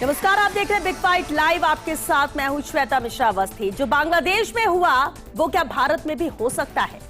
नमस्कार, आप देख रहे हैं बिग फाइट लाइव। आपके साथ मैं हूं श्वेता मिश्रा अवस्थी। जो बांग्लादेश में हुआ वो क्या भारत में भी हो सकता है?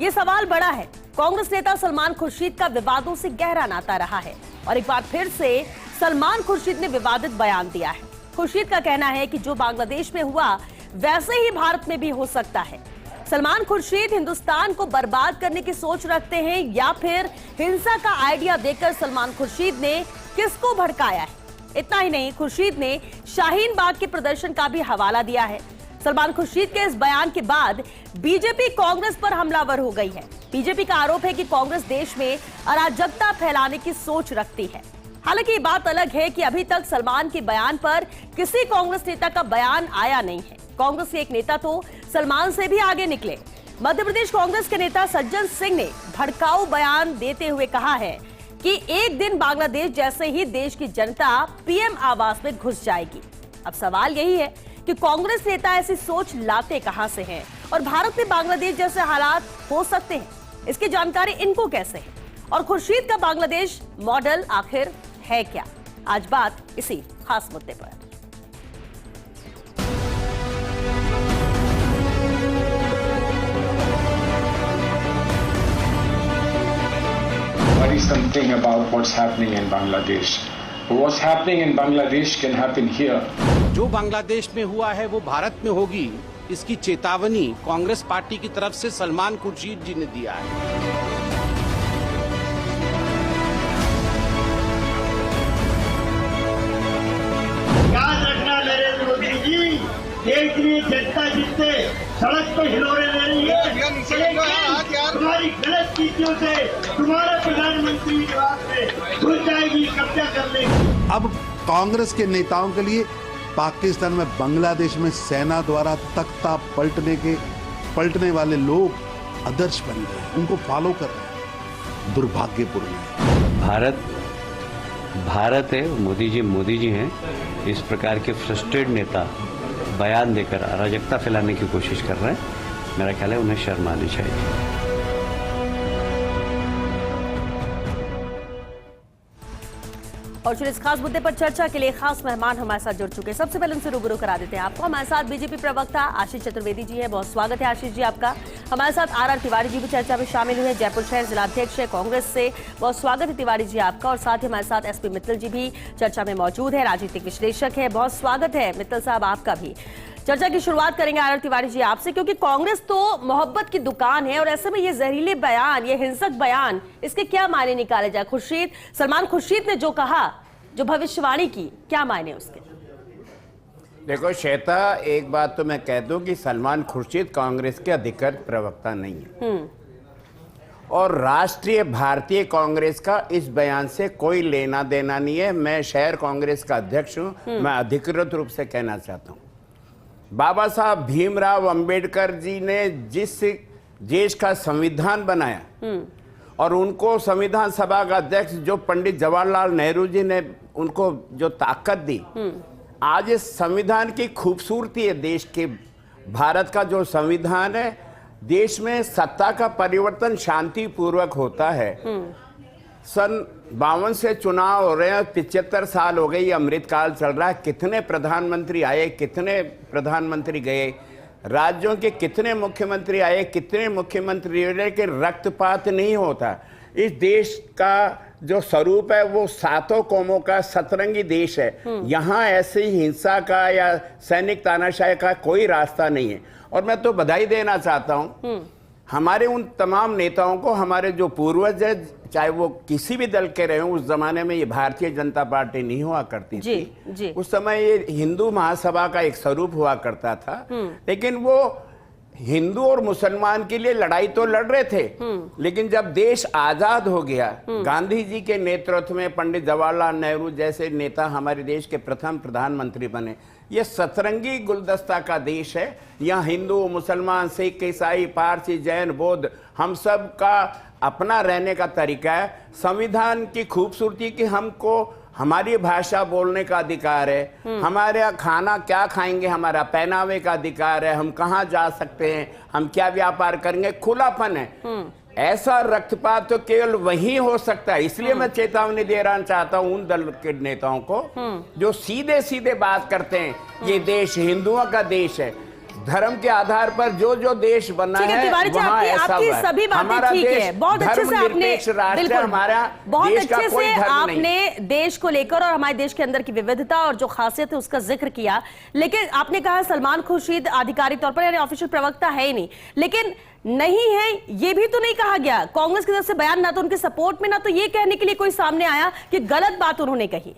ये सवाल बड़ा है। कांग्रेस नेता सलमान खुर्शीद का विवादों से गहरा नाता रहा है और एक बार फिर से सलमान खुर्शीद ने विवादित बयान दिया है। खुर्शीद का कहना है कि जो बांग्लादेश में हुआ वैसे ही भारत में भी हो सकता है। सलमान खुर्शीद हिंदुस्तान को बर्बाद करने की सोच रखते हैं या फिर हिंसा का आइडिया देकर सलमान खुर्शीद ने किसको भड़काया है? इतना ही नहीं, खुर्शीद ने शाहीन बाग के प्रदर्शन का भी हवाला दिया है। सलमान खुर्शीद के इस बयान के बाद बीजेपी कांग्रेस पर हमलावर हो गई है। बीजेपी का आरोप है कि कांग्रेस देश में अराजकता फैलाने की सोच रखती है। हालांकि ये बात अलग है कि अभी तक सलमान के बयान पर किसी कांग्रेस नेता का बयान आया नहीं है। कांग्रेस के एक नेता तो सलमान से भी आगे निकले। मध्य प्रदेश कांग्रेस के नेता सज्जन सिंह ने भड़काऊ बयान देते हुए कहा है कि एक दिन बांग्लादेश जैसे ही देश की जनता पीएम आवास में घुस जाएगी। अब सवाल यही है कि कांग्रेस नेता ऐसी सोच लाते कहां से हैं और भारत में बांग्लादेश जैसे हालात हो सकते हैं, इसकी जानकारी इनको कैसे है? और खुर्शीद का बांग्लादेश मॉडल आखिर है क्या? आज बात इसी खास मुद्दे पर। Worry something about what's happening in Bangladesh. What's happening in Bangladesh can happen here. जो बांग्लादेश में हुआ है वो भारत में होगी, इसकी चेतावनी कांग्रेस पार्टी की तरफ से सलमान खुर्शीद जी ने दिया है। याद रखना नरेंद्र मोदी जी, देश की जनता जिससे सड़क पर हिलोरे ले रही है, तुम्हारी गलत नीतियों से तुम्हारा प्रधानमंत्री निवास में घुस जाएगी, कब्जा कर लेगी। अब कांग्रेस के नेताओं के लिए पाकिस्तान में बांग्लादेश में सेना द्वारा तख्ता पलटने वाले लोग आदर्श बन गए, उनको फॉलो कर रहे हैं। दुर्भाग्यपूर्ण है। भारत है, मोदी जी हैं। इस प्रकार के फ्रस्ट्रेटेड नेता बयान देकर अराजकता फैलाने की कोशिश कर रहे हैं। मेरा ख्याल है उन्हें शर्म आनी चाहिए। और चलिए इस खास मुद्दे पर चर्चा के लिए खास मेहमान हमारे साथ जुड़ चुके हैं। सबसे पहले उनसे रूबरू करा देते हैं आपको। हमारे साथ बीजेपी प्रवक्ता आशीष चतुर्वेदी जी है। बहुत स्वागत है आशीष जी आपका। हमारे साथ आर तिवारी जी भी चर्चा में शामिल हुए, जयपुर शहर जिलाध्यक्ष है कांग्रेस से। बहुत स्वागत है तिवारी जी आपका। और साथ ही हमारे साथ एसपी मित्तल जी भी चर्चा में मौजूद है, राजनीतिक विश्लेषक है। बहुत स्वागत है मित्तल साहब आपका भी। चर्चा की शुरुआत करेंगे आर तिवारी जी आपसे, क्योंकि कांग्रेस तो मोहब्बत की दुकान है और ऐसे में ये जहरीले बयान, ये हिंसक बयान, इसके क्या मायने निकाले जाए? सलमान खुर्शीद ने जो कहा, जो भविष्यवाणी की, क्या मायने उसके? देखो श्वेता, एक बात तो मैं कह दूं कि सलमान खुर्शीद कांग्रेस के अधिकृत प्रवक्ता नहीं है और राष्ट्रीय भारतीय कांग्रेस का इस बयान से कोई लेना देना नहीं है। मैं शहर कांग्रेस का अध्यक्ष हूं। मैं अधिकृत रूप से कहना चाहता हूं, बाबा साहब भीमराव अंबेडकर जी ने जिस देश का संविधान बनाया और उनको संविधान सभा का अध्यक्ष जो पंडित जवाहरलाल नेहरू जी ने उनको जो ताकत दी, आज इस संविधान की खूबसूरती है। देश के भारत का जो संविधान है, देश में सत्ता का परिवर्तन शांतिपूर्वक होता है। सन 52 से चुनाव हो रहे हैं, 75 साल हो गए, ये अमृतकाल चल रहा है। कितने प्रधानमंत्री आए, कितने प्रधानमंत्री गए, राज्यों के कितने मुख्यमंत्री आए, कितने मुख्यमंत्री रहे कि रक्तपात नहीं होता। इस देश का जो स्वरूप है वो सातों कौमों का सतरंगी देश है। यहाँ ऐसी हिंसा का या सैनिक तानाशाही का कोई रास्ता नहीं है। और मैं तो बधाई देना चाहता हूँ हमारे उन तमाम नेताओं को, हमारे जो पूर्वज है, चाहे वो किसी भी दल के रहे हो। उस जमाने में ये भारतीय जनता पार्टी नहीं हुआ करती थी। उस समय ये हिंदू महासभा का एक स्वरूप हुआ करता था, लेकिन वो हिंदू और मुसलमान के लिए लड़ाई तो लड़ रहे थे। लेकिन जब देश आजाद हो गया, गांधी जी के नेतृत्व में पंडित जवाहरलाल नेहरू जैसे नेता हमारे देश के प्रथम प्रधानमंत्री बने। ये सतरंगी गुलदस्ता का देश है। यहाँ हिंदू, मुसलमान, सिख, ईसाई, पारसी, जैन, बौद्ध, हम सब का अपना रहने का तरीका है। संविधान की खूबसूरती कि हमको हमारी भाषा बोलने का अधिकार है, हमारे खाना क्या खाएंगे, हमारा पहनावे का अधिकार है, हम कहाँ जा सकते हैं, हम क्या व्यापार करेंगे, खुलापन है। ऐसा रक्तपात तो केवल वही हो सकता है। इसलिए मैं चेतावनी दे रहा चाहता हूं उन दल के नेताओं को जो सीधे सीधे बात करते हैं ये देश हिंदुओं का देश है, धर्म के आधार पर जो जो देश बना है तिवारी जी, वहाँ ऐसा आपकी है। सभी बातें हमारा ठीक है, देश बहुत अच्छे से आपने राष्ट्र है, हमारा बहुत देश का अच्छे कोई से धर्म आपने नहीं। देश को लेकर और हमारे देश के अंदर की विविधता और जो खासियत है उसका जिक्र किया। लेकिन आपने कहा सलमान खुर्शीद आधिकारिक तौर पर यानी ऑफिशियल प्रवक्ता है ही नहीं, लेकिन नहीं है ये भी तो नहीं कहा गया। कांग्रेस की तरफ से बयान ना तो उनके सपोर्ट में, ना तो ये कहने के लिए कोई सामने आया कि गलत बात उन्होंने कही।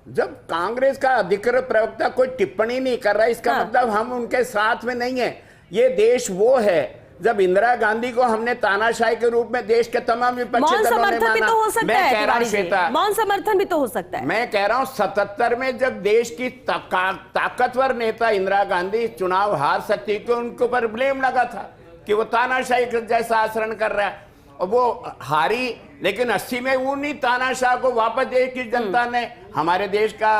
जब कांग्रेस का अधिकृत प्रवक्ता कोई टिप्पणी नहीं कर रहा, इसका हाँ। मतलब हम उनके साथ में नहीं है। ये देश वो है जब इंदिरा गांधी को हमने तानाशाही के रूप में देश के तमाम विपक्षी दलों ने माना। समर्थन भी तो हो सकता है तिवारी जी, श्वेता, मौन समर्थन भी तो हो सकता है। मैं कह रहा हूं 77 में जब देश की ताकतवर नेता इंदिरा गांधी चुनाव हार सकती थी, उनके ऊपर ब्लेम लगा था कि वो तानाशाही जैसा आचरण कर रहा है, और वो हारी। लेकिन 80 में उन्हीं तानाशाह को वापस देश की जनता ने हमारे देश का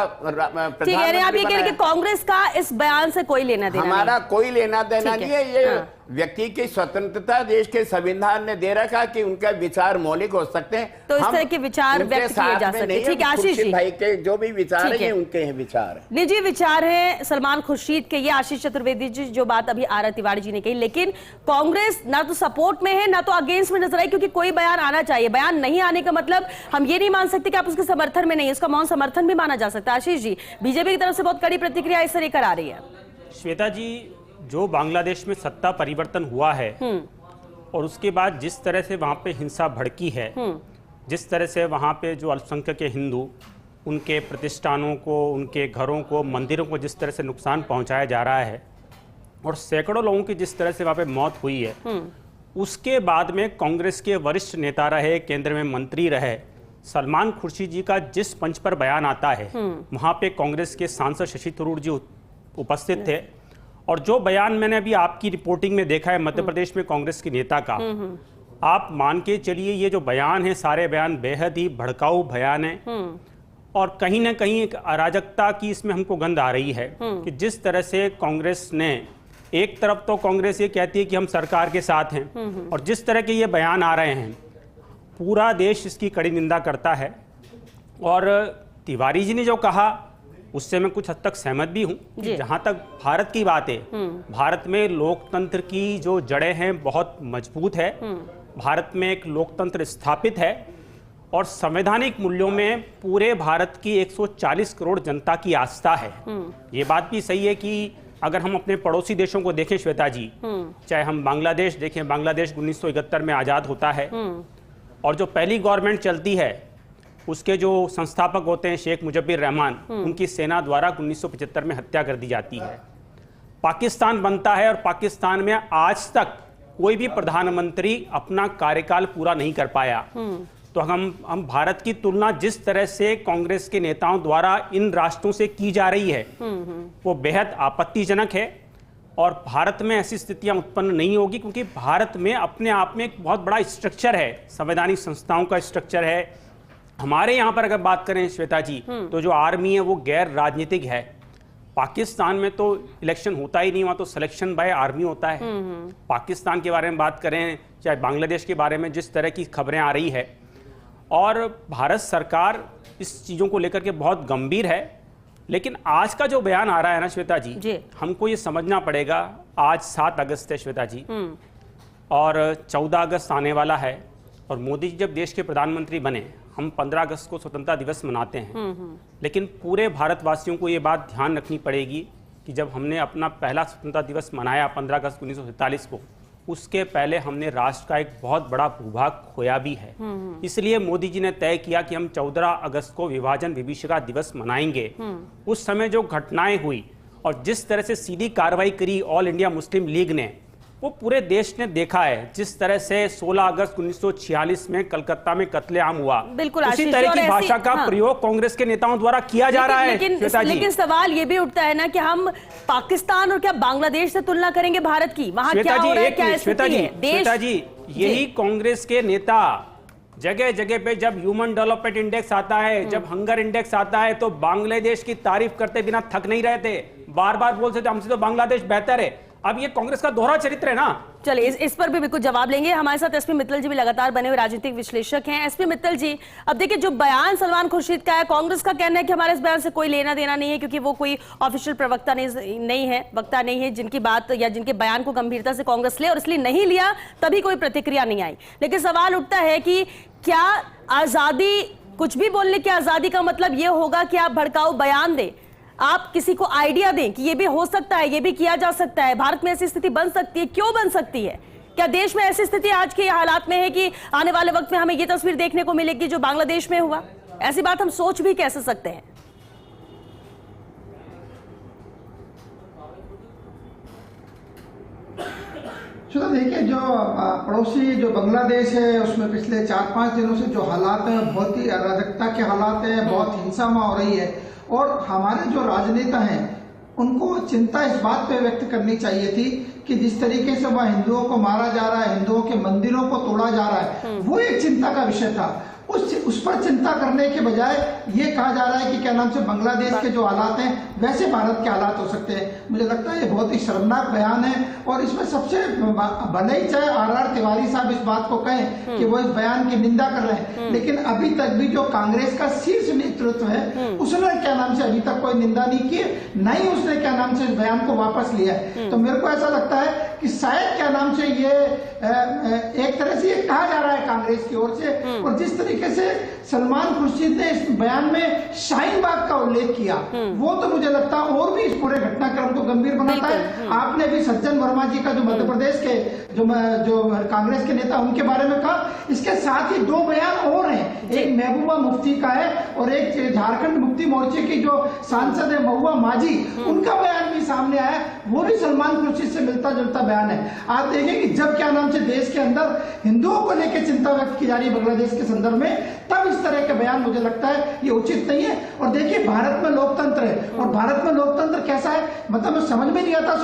ठीक है, आप ये कह रहे कि कांग्रेस का इस बयान से कोई लेना देना हमारा नहीं। कोई लेना देना नहीं है। ये हाँ। व्यक्ति की स्वतंत्रता देश के संविधान ने दे रखा कि उनका विचार मौलिक हो सकते हैं, तो इस हम तरह के विचार उनके व्यक्त किए साथ जा में सकते हैं। नहीं ठीक है हैं। आशीष खुर्शीद जी, भाई के जो भी विचार ठीक हैं है। उनके हैं विचार है। निजी विचार है सलमान खुर्शीद के, ये आशीष चतुर्वेदी जी जो बात अभी आर तिवारी जी ने कही। लेकिन कांग्रेस ना तो सपोर्ट में है ना तो अगेंस्ट में नजर आई, क्योंकि कोई बयान आना चाहिए। बयान नहीं आने का मतलब हम ये नहीं मान सकते कि आप उसके समर्थन में नहीं, उसका मौन समर्थन भी माना जा सकता है। आशीष जी, बीजेपी की तरफ से बहुत कड़ी प्रतिक्रिया इस तरह कर आ रही है। श्वेता जी, जो बांग्लादेश में सत्ता परिवर्तन हुआ है और उसके बाद जिस तरह से वहाँ पे हिंसा भड़की है, जिस तरह से वहाँ पे जो अल्पसंख्यक के हिंदू, उनके प्रतिष्ठानों को, उनके घरों को, मंदिरों को जिस तरह से नुकसान पहुँचाया जा रहा है और सैकड़ों लोगों की जिस तरह से वहाँ पे मौत हुई है, उसके बाद में कांग्रेस के वरिष्ठ नेता रहे, केंद्र में मंत्री रहे सलमान खुर्शीद जी का जिस मंच पर बयान आता है, वहाँ पे कांग्रेस के सांसद शशि थरूर जी उपस्थित थे। और जो बयान मैंने अभी आपकी रिपोर्टिंग में देखा है मध्य प्रदेश में कांग्रेस के नेता का, आप मान के चलिए ये जो बयान है, सारे बयान बेहद ही भड़काऊ बयान है और कहीं ना कहीं एक अराजकता की इसमें हमको गंध आ रही है कि जिस तरह से कांग्रेस ने, एक तरफ तो कांग्रेस ये कहती है कि हम सरकार के साथ हैं और जिस तरह के ये बयान आ रहे हैं पूरा देश इसकी कड़ी निंदा करता है। और तिवारी जी ने जो कहा उससे मैं कुछ हद तक सहमत भी हूं कि जहां तक भारत की बात है, भारत में लोकतंत्र की जो जड़ें हैं बहुत मजबूत है, भारत में एक लोकतंत्र स्थापित है और संवैधानिक मूल्यों में पूरे भारत की 140 करोड़ जनता की आस्था है। ये बात भी सही है कि अगर हम अपने पड़ोसी देशों को देखें श्वेता जी, चाहे हम बांग्लादेश देखें, बांग्लादेश 1971 में आज़ाद होता है और जो पहली गवर्नमेंट चलती है उसके जो संस्थापक होते हैं शेख मुजब्बिर रहमान, उनकी सेना द्वारा 1975 में हत्या कर दी जाती है। पाकिस्तान बनता है और पाकिस्तान में आज तक कोई भी प्रधानमंत्री अपना कार्यकाल पूरा नहीं कर पाया। तो हम भारत की तुलना जिस तरह से कांग्रेस के नेताओं द्वारा इन राष्ट्रों से की जा रही है वो बेहद आपत्तिजनक है और भारत में ऐसी स्थितियां उत्पन्न नहीं होगी, क्योंकि भारत में अपने आप में एक बहुत बड़ा स्ट्रक्चर है, संवैधानिक संस्थाओं का स्ट्रक्चर है। हमारे यहाँ पर अगर बात करें श्वेता जी, तो जो आर्मी है वो गैर राजनीतिक है। पाकिस्तान में तो इलेक्शन होता ही नहीं, वहाँ तो सिलेक्शन बाय आर्मी होता है। पाकिस्तान के बारे में बात करें, चाहे बांग्लादेश के बारे में जिस तरह की खबरें आ रही है, और भारत सरकार इस चीज़ों को लेकर के बहुत गंभीर है। लेकिन आज का जो बयान आ रहा है ना श्वेता जी, हमको ये समझना पड़ेगा, आज 7 अगस्त है श्वेता जी और 14 अगस्त आने वाला है और मोदी जी जब देश के प्रधानमंत्री बने, हम 15 अगस्त को स्वतंत्रता दिवस मनाते हैं। लेकिन पूरे भारतवासियों को ये बात ध्यान रखनी पड़ेगी कि जब हमने अपना पहला स्वतंत्रता दिवस मनाया 15 अगस्त 1947 को, उसके पहले हमने राष्ट्र का एक बहुत बड़ा भूभाग खोया भी है। इसलिए मोदी जी ने तय किया कि हम 14 अगस्त को विभाजन विभीषिका दिवस मनाएंगे। उस समय जो घटनाएं हुई और जिस तरह से सीधी कार्रवाई करी ऑल इंडिया मुस्लिम लीग ने, वो पूरे देश ने देखा है। जिस तरह से 16 अगस्त 1946 में कलकत्ता में कत्लेआम हुआ, बिल्कुल उसी तरह की भाषा का प्रयोग कांग्रेस के नेताओं द्वारा किया जा रहा है। लेकिन सवाल ये भी उठता है ना कि हम पाकिस्तान और क्या बांग्लादेश से तुलना करेंगे भारत की, वहां क्या हो रहा है, क्या स्थिति है? श्वेता जी, यही कांग्रेस के नेता जगह जगह पे जब ह्यूमन डेवलपमेंट इंडेक्स आता है, जब हंगर इंडेक्स आता है, तो बांग्लादेश की तारीफ करते बिना थक नहीं रहते, बार बार बोलते थे हमसे तो बांग्लादेश बेहतर है। अब ये कांग्रेस का दोहरा चरित्र है ना। चलिए इस पर भी बिल्कुल जवाब लेंगे। हमारे साथ एसपी मित्तल जी भी लगातार बने हुए राजनीतिक विश्लेषक हैं। एसपी मित्तल जी, अब देखिए जो बयान सलमान खुर्शीद का है, कांग्रेस का कहना है कि हमारे इस बयान से कोई लेना देना नहीं है, क्योंकि वो कोई ऑफिशियल प्रवक्ता नहीं है, वक्ता नहीं है जिनकी बात या जिनके बयान को गंभीरता से कांग्रेस ले, और इसलिए नहीं लिया तभी कोई प्रतिक्रिया नहीं आई। लेकिन सवाल उठता है कि क्या आजादी, कुछ भी बोलने की आजादी का मतलब यह होगा कि आप भड़काऊ बयान दें, आप किसी को आइडिया दें कि ये भी हो सकता है, ये भी किया जा सकता है, भारत में ऐसी स्थिति बन सकती है? क्यों बन सकती है? क्या देश में ऐसी स्थिति आज के हालात में है कि आने वाले वक्त में हमें ये तस्वीर देखने को मिलेगी जो बांग्लादेश में हुआ? ऐसी बात हम सोच भी कैसे सकते हैं? तो देखिए, जो पड़ोसी जो बांग्लादेश है उसमें पिछले 4-5 दिनों से जो हालात हैं बहुत ही अराजकता के हालात हैं, बहुत हिंसा हो रही है, और हमारे जो राजनेता हैं उनको चिंता इस बात पे व्यक्त करनी चाहिए थी कि जिस तरीके से वह हिंदुओं को मारा जा रहा है, हिंदुओं के मंदिरों को तोड़ा जा रहा है, वो एक चिंता का विषय था। उस पर चिंता करने के बजाय ये कहा जा रहा है कि क्या नाम से बांग्लादेश के जो हालात हैं वैसे भारत के हालात हो सकते हैं। मुझे लगता है ये बहुत ही शर्मनाक बयान है, और इसमें सबसे भले ही चाहे आर तिवारी साहब इस बात को कहें कि वो इस बयान की निंदा कर रहे हैं, लेकिन अभी तक भी जो कांग्रेस का शीर्ष नेतृत्व है उसने क्या नाम से अभी तक कोई निंदा नहीं की, न ही उसने क्या नाम से इस बयान को वापस लिया है। तो मेरे को ऐसा लगता है कि शायद क्या नाम से ये एक तरह से ये कहा जा रहा है कांग्रेस की ओर से, और जिस तरीके से सलमान खुर्शीद ने इस बयान में शाहीन बाग का उल्लेख किया, वो तो मुझे लगता है और भी इस पूरे घटनाक्रम को गंभीर बनाता है। आपने भी सज्जन वर्मा जी का जो मध्य प्रदेश के जो कांग्रेस के नेता उनके बारे में कहा, इसके साथ ही 2 बयान और हैं, एक महबूबा मुफ्ती का है और एक झारखंड मुक्ति मोर्चे की जो सांसद है महुआ माझी, उनका बयान भी सामने आया, वो भी सलमान खुर्शीद से मिलता जुलता बयान है। आप देखें कि जब क्या नाम से देश के अंदर हिंदुओं को लेकर चिंता व्यक्त की जा रही है बांग्लादेश के संदर्भ में, तब इस तरह के बयान मुझे लगता है ये उचित नहीं है। और देखिए, भारत में लोकतंत्र है, और भारत में लोकतंत्र कैसा है, मतलब समझ में नहीं आता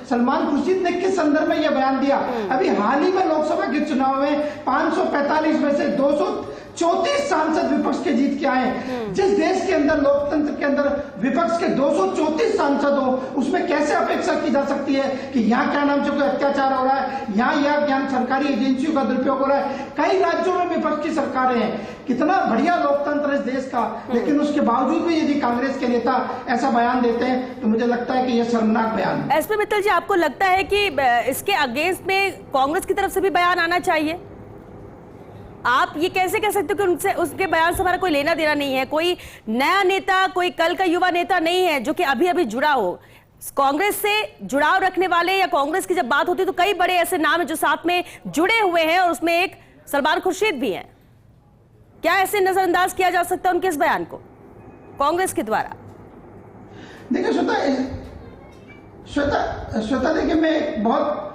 सलमान खुर्शीद ने किस संदर्भ में यह बयान दिया। अभी हाल ही में लोकसभा के चुनाव में 545 में से 234 सांसद विपक्ष के जीत के आए। जिस देश के अंदर लोकतंत्र के अंदर विपक्ष के 234 सांसद हो, उसमें कैसे अपेक्षा की जा सकती है कि यहाँ क्या नाम से कोई अत्याचार हो रहा है, यहाँ ज्ञान सरकारी एजेंसियों का दुरुपयोग हो रहा है। कई राज्यों में विपक्ष की सरकारें हैं, कितना बढ़िया लोकतंत्र है इस देश का, लेकिन उसके बावजूद भी यदि कांग्रेस के नेता ऐसा बयान देते हैं तो मुझे लगता है कि यह शर्मनाक बयान है। एसपी मित्तल जी, आपको लगता है कि इसके अगेंस्ट में कांग्रेस की तरफ से भी बयान आना चाहिए? आप ये कैसे कह सकते हो कि उनसे, उसके बयान से हमारा कोई लेना देना नहीं है? कोई नया नेता, कोई कल का युवा नेता नहीं है जो कि अभी अभी जुड़ा हो कांग्रेस से, जुड़ाव रखने वाले, या कांग्रेस की जब बात होती है तो कई बड़े ऐसे नाम है जो साथ में जुड़े हुए हैं, और उसमें एक सलमान खुर्शीद भी हैं। क्या ऐसे नजरअंदाज किया जा सकता है उनके इस बयान को कांग्रेस के द्वारा? देखिए श्वेता, देखिए मैं एक बहुत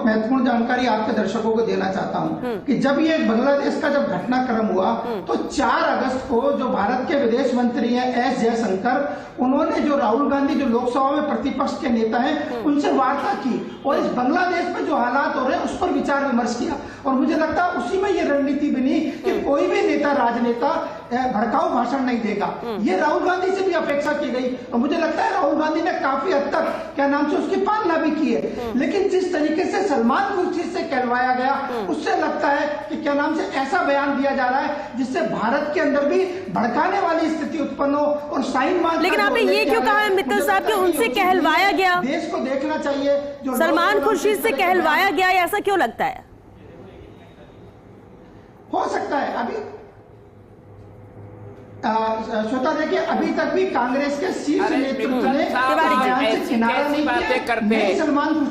महत्वपूर्ण जानकारी आपके दर्शकों को देना चाहता हूं कि जब ये बांग्लादेश का जब घटनाक्रम हुआ तो 4 अगस्त को जो भारत के विदेश मंत्री हैं एस जयशंकर, उन्होंने जो राहुल गांधी जो लोकसभा में प्रतिपक्ष के नेता हैं उनसे वार्ता की, और इस बांग्लादेश में जो हालात हो रहे हैं उस पर विचार विमर्श किया। और मुझे लगता है उसी में ये रणनीति बनी कि कोई भी नेता, राजनेता भड़काऊ भाषण नहीं देगा। ये राहुल गांधी से भी अपेक्षा की गई, और मुझे लगता है राहुल गांधी ने काफी हद तक क्या नाम से उसकी पालना भी की है। लेकिन जिस तरीके से सलमान खुर्शीद से कहलवाया गया, उससे लगता है कि क्या नाम से ऐसा बयान दिया जा रहा है जिससे भारत के अंदर भी भड़काने वाली स्थिति उत्पन्न हो, और शाहीन बाग। लेकिन आपने ये क्यों कहा मित्तल साहब कि उनसे कहलवाया गया? देश को देखना चाहिए जो सलमान खुर्शीद से कहलवाया गया, ऐसा क्यों लगता है? हो सकता है अभी श्वेता, देखिए अभी तक भी कांग्रेस के शीर्ष नेतृत्व ने किनारा नहीं बातें करते हैं,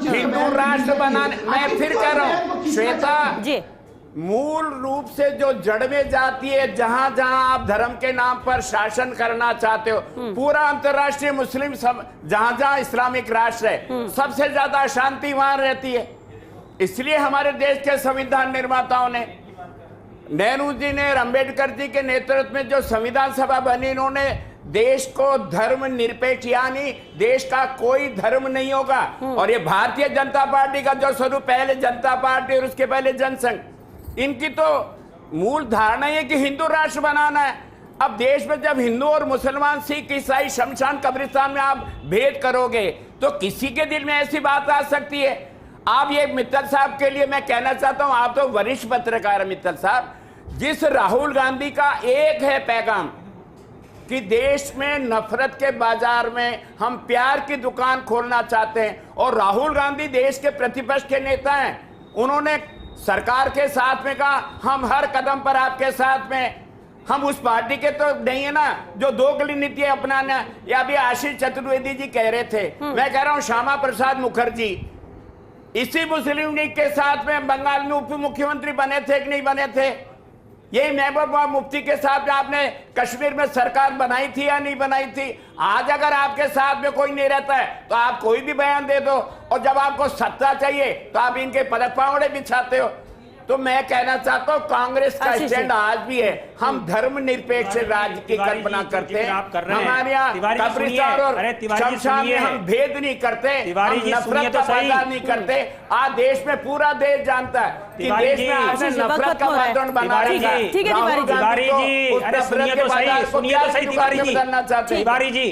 हिंदू राष्ट्र बनाने। मैं फिर कह रहा हूँ श्वेता जी, मूल रूप से जो जड़ में जाती है, जहां जहां आप धर्म के नाम पर शासन करना चाहते हो, पूरा अंतर्राष्ट्रीय मुस्लिम जहां जहां इस्लामिक राष्ट्र है, सबसे ज्यादा अशांति वहां रहती है। इसलिए हमारे देश के संविधान निर्माताओं ने, नेहरू जी ने, अंबेडकर जी के नेतृत्व में जो संविधान सभा बनी, इन्होंने देश को धर्म निरपेक्ष, यानी देश का कोई धर्म नहीं होगा। और ये भारतीय जनता पार्टी का जो स्वरूप, पहले जनता पार्टी और उसके पहले जनसंघ, इनकी तो मूल धारणा है कि हिंदू राष्ट्र बनाना है। अब देश में जब हिंदू और मुसलमान, सिख, ईसाई, शमशान, कब्रिस्तान में आप भेद करोगे तो किसी के दिल में ऐसी बात आ सकती है? आप ये मित्तल साहब के लिए मैं कहना चाहता हूं, आप तो वरिष्ठ पत्रकार हैं मित्तल साहब, जिस राहुल गांधी का एक है पैगाम कि देश में नफरत के बाजार में हम प्यार की दुकान खोलना चाहते हैं, और राहुल गांधी देश के प्रतिपक्ष के नेता हैं, उन्होंने सरकार के साथ में कहा हम हर कदम पर आपके साथ में, हम उस पार्टी के तो नहीं है ना जो दोगली नीति अपनाना। या अभी आशीष चतुर्वेदी जी कह रहे थे, मैं कह रहा हूं श्यामा प्रसाद मुखर्जी इसी मुस्लिम लीग के साथ में बंगाल में उप मुख्यमंत्री बने थे कि नहीं बने थे? यही महबूबा मुफ्ती के साथ में आपने कश्मीर में सरकार बनाई थी या नहीं बनाई थी? आज अगर आपके साथ में कोई नहीं रहता है तो आप कोई भी बयान दे दो, और जब आपको सत्ता चाहिए तो आप इनके पलक पावड़े बिछाते हो। तो मैं कहना चाहता हूँ कांग्रेस का स्टैंड आज भी है, हम धर्मनिरपेक्ष राज्य की कल्पना करते हैं, हमारे यहाँ कब्रिस्तान और शमशान में हम भेद नहीं करते, हम नफरत का बाजार नहीं करते। आज देश में पूरा देश जानता है कि देश में आपने नफरत का वातावरण बना रखा है। तिवारी जी,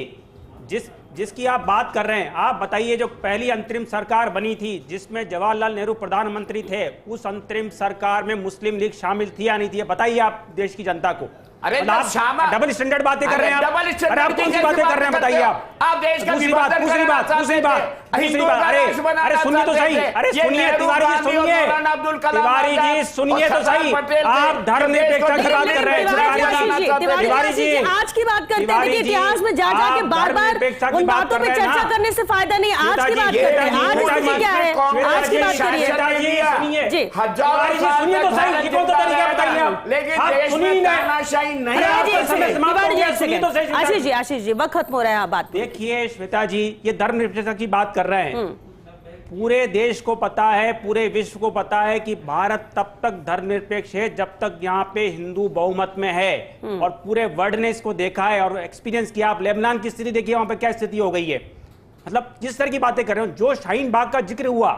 जिसकी आप बात कर रहे हैं, आप बताइए जो पहली अंतरिम सरकार बनी थी जिसमें जवाहरलाल नेहरू प्रधानमंत्री थे, उस अंतरिम सरकार में मुस्लिम लीग शामिल थी या नहीं थी? बताइए आप देश की जनता को। अरे डबल स्टैंडर्ड बातें कर रहे हैं आप, अरे आप कौन सी बातें कर रहे हैं बताइए आप देश का दूसरी बात अरे सुनिए तो सही, अरे सुनिए तिवारी जी, सुनिए तो सही, आप धर्मनिरपेक्षता की बात कर रहे हैं। तिवारी जी आज की बात करते हैं, देखिए इतिहास में जा जाके बार बार उन बातों पे चर्चा करने से फायदा नहीं, आज की बात करते हैं। आज स्थिति क्या है, आज की बात करिए जी। सुनिए तो सही, ये कौन सा तरीका बताइए आप, लेकिन आशीष जी वक्त खत्म हो रहा है। बात देखिए श्वेता जी, ये धर्मनिरपेक्षता की बात कर रहे हैं, पूरे देश को पता है, पूरे विश्व को पता है कि भारत तब तक धर्मनिरपेक्ष है जब तक यहाँ पे हिंदू बहुमत में है, और पूरे वर्ल्ड ने इसको देखा है और एक्सपीरियंस किया। आप लेबनान की स्थिति देखिए, वहां पे क्या स्थिति हो गई है। मतलब जिस तरह की बातें कर रहे हो, जो शाहीन बाग का जिक्र हुआ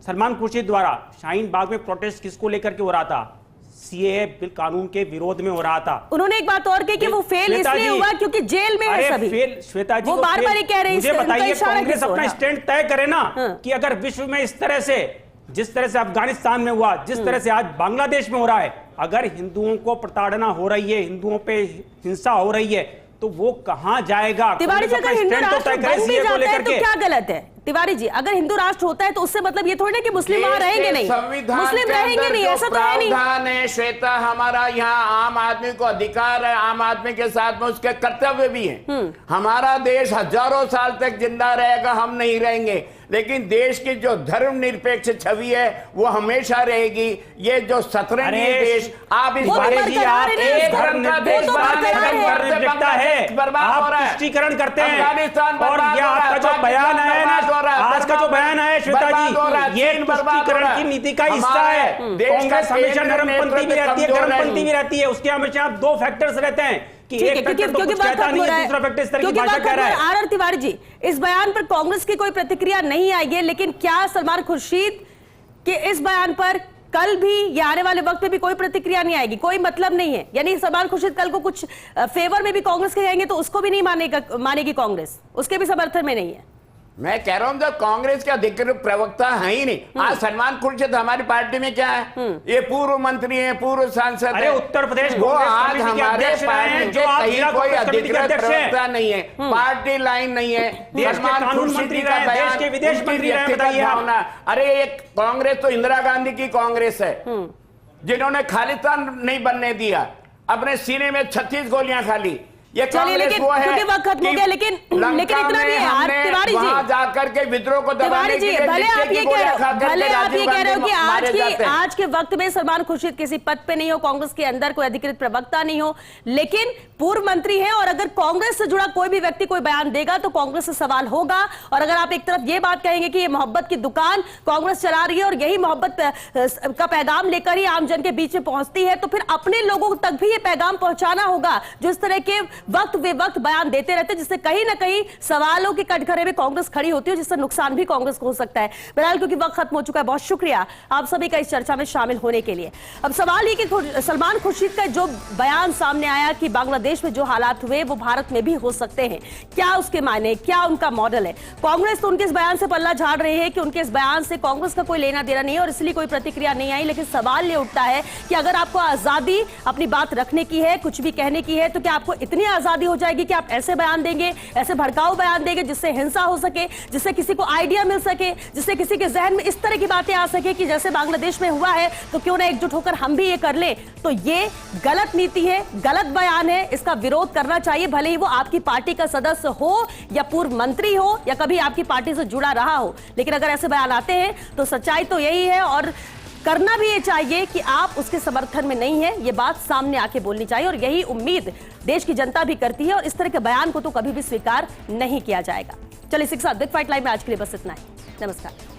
सलमान खुर्शीद द्वारा, शाहीन बाग में प्रोटेस्ट किसको लेकर के हो रहा था? सीएए बिल कानून के विरोध में हो रहा था। उन्होंने एक बात और कही कि वो फेल इसलिए हुआ क्योंकि जेल में है सभी। फेल श्वेता जी, वो बार-बार कह रहे हैं। मुझे बताइए, कांग्रेस अपना स्टैंड तय करे ना कि अगर विश्व में इस तरह से, जिस तरह से अफगानिस्तान में हुआ, जिस तरह से आज बांग्लादेश में हो रहा है, अगर हिंदुओं को प्रताड़ना हो रही है, हिंदुओं पे हिंसा हो रही है, तो वो कहां जाएगा? तिवारी जी, अगर हिंदू राष्ट्र बन भी जाता है तो क्या गलत है? तिवारी जी, अगर हिंदू राष्ट्र होता है तो उससे मतलब ये थोड़ी ना कि मुस्लिम वहां रहेंगे नहीं, मुस्लिम रहेंगे नहीं, ऐसा तो है नहीं। संविधान है श्वेता, हमारा यहाँ आम आदमी को अधिकार है, आम आदमी के साथ में उसके कर्तव्य भी हैं। हमारा देश हजारों साल तक जिंदा रहेगा, हम नहीं रहेंगे, लेकिन देश की जो धर्मनिरपेक्ष छवि है वो हमेशा रहेगी। ये जो सतरंगी देश, आप इस बारे में आप एक धर्म का देश बनाने बर्बाद हो रहा है, तुष्टीकरण करते हैं। अफगानिस्तान और ये आपका जो बयान है ना, आज का जो बयान है श्वेता जी, ये तुष्टीकरण की नीति का हिस्सा है। कांग्रेस हमेशा नरमपंथी भी रहती है, गर्मपंथी भी रहती है, उसके हमेशा दो फैक्टर्स रहते हैं कि एक फैक्टर तो कुछ कहता नहीं है, दूसरा फैक्टर इस तरह की भाषा कह रहा है। आर तिवारी जी, इस बयान पर कांग्रेस की कोई प्रतिक्रिया नहीं आई है, लेकिन क्या सलमान खुर्शीद के इस बयान पर कल भी या आने वाले वक्त में भी कोई प्रतिक्रिया नहीं आएगी? कोई मतलब नहीं है, यानी सलमान खुर्शीद कल को कुछ फेवर में भी कांग्रेस के जाएंगे तो उसको भी नहीं मानेगी कांग्रेस, उसके भी समर्थन में नहीं है। मैं कह रहा हूं जब कांग्रेस के अधिकृत प्रवक्ता है ही नहीं। आज सलमान खुर्शीद हमारी पार्टी में क्या है? ये पूर्व मंत्री है, पूर्व सांसद है, उत्तर प्रदेश वो आज हमारे पार्टी के कहीं कोई अधिकृत प्रवक्ता नहीं है, पार्टी लाइन नहीं है। सलमान खुर्शीद का बयान, के विदेश मंत्री भावना, अरे एक कांग्रेस तो इंदिरा गांधी की कांग्रेस है जिन्होंने खालिस्तान नहीं बनने दिया, अपने सीने में 36 गोलियां खा ली। ये कांग्रेस वो है कि वक्त खत्म हो गया, लेकिन इतना भी है तिवारी जी, वहां जाकर के विद्रोह को दबाने के लिए भले आप ये कह रहे हो कि आज के वक्त में सलमान खुर्शीद किसी पद पे नहीं हो, कांग्रेस के अंदर कोई अधिकृत प्रवक्ता नहीं हो, लेकिन पूर्व मंत्री है, और अगर कांग्रेस से जुड़ा कोई भी व्यक्ति कोई बयान देगा तो कांग्रेस से सवाल होगा। और अगर आप एक तरफ ये बात कहेंगे कि ये मोहब्बत की दुकान कांग्रेस चला रही है और यही मोहब्बत का पैगाम लेकर ही आम जन के बीच में पहुंचती है, तो फिर अपने लोगों तक भी ये पैगाम पहुंचाना होगा। जो इस तरह के वक्त वे वक्त बयान देते रहते हैं, जिससे कहीं ना कहीं सवालों के कटघरे में कांग्रेस खड़ी होती है, जिससे नुकसान भी कांग्रेस को हो सकता है। बहरहाल क्योंकि वक्त खत्म हो चुका है, बहुत शुक्रिया आप सभी का इस चर्चा में शामिल होने के लिए। अब सवाल ये कि सलमान खुर्शीद का जो बयान सामने आया कि बांग्लादेश में जो हालात हुए वो भारत में भी हो सकते हैं, क्या उसके मायने, क्या उनका मॉडल है? कांग्रेस तो उनके इस बयान से पल्ला झाड़ रही है कि उनके इस बयान से कांग्रेस का कोई लेना देना नहीं है और इसलिए कोई प्रतिक्रिया नहीं आई। लेकिन सवाल ये उठता है कि अगर आपको आजादी अपनी बात रखने की है, कुछ भी कहने की है, तो क्या आपको इतनी आजादी हो जाएगी कि आप ऐसे बयान देंगे, ऐसे भड़काऊ बयान देंगे जिससे हिंसा हो सके, जिससे किसी को आइडिया मिल सके, जिससे किसी के जहन में इस तरह की बातें आ सके कि जैसे बांग्लादेश में हुआ है तो क्यों ना एकजुट होकर हम भी ये कर लें? तो ये गलत नीति है, गलत बयान है, इसका विरोध करना चाहिए, भले ही वो आपकी पार्टी का सदस्य हो या पूर्व मंत्री हो या कभी आपकी पार्टी से जुड़ा रहा हो। लेकिन अगर ऐसे बयान आते हैं तो सच्चाई तो यही है और करना भी ये चाहिए कि आप उसके समर्थन में नहीं है, ये बात सामने आके बोलनी चाहिए और यही उम्मीद देश की जनता भी करती है और इस तरह के बयान को तो कभी भी स्वीकार नहीं किया जाएगा। चलिए इसी के साथ बिग फाइट लाइव में आज के लिए बस इतना ही। नमस्कार।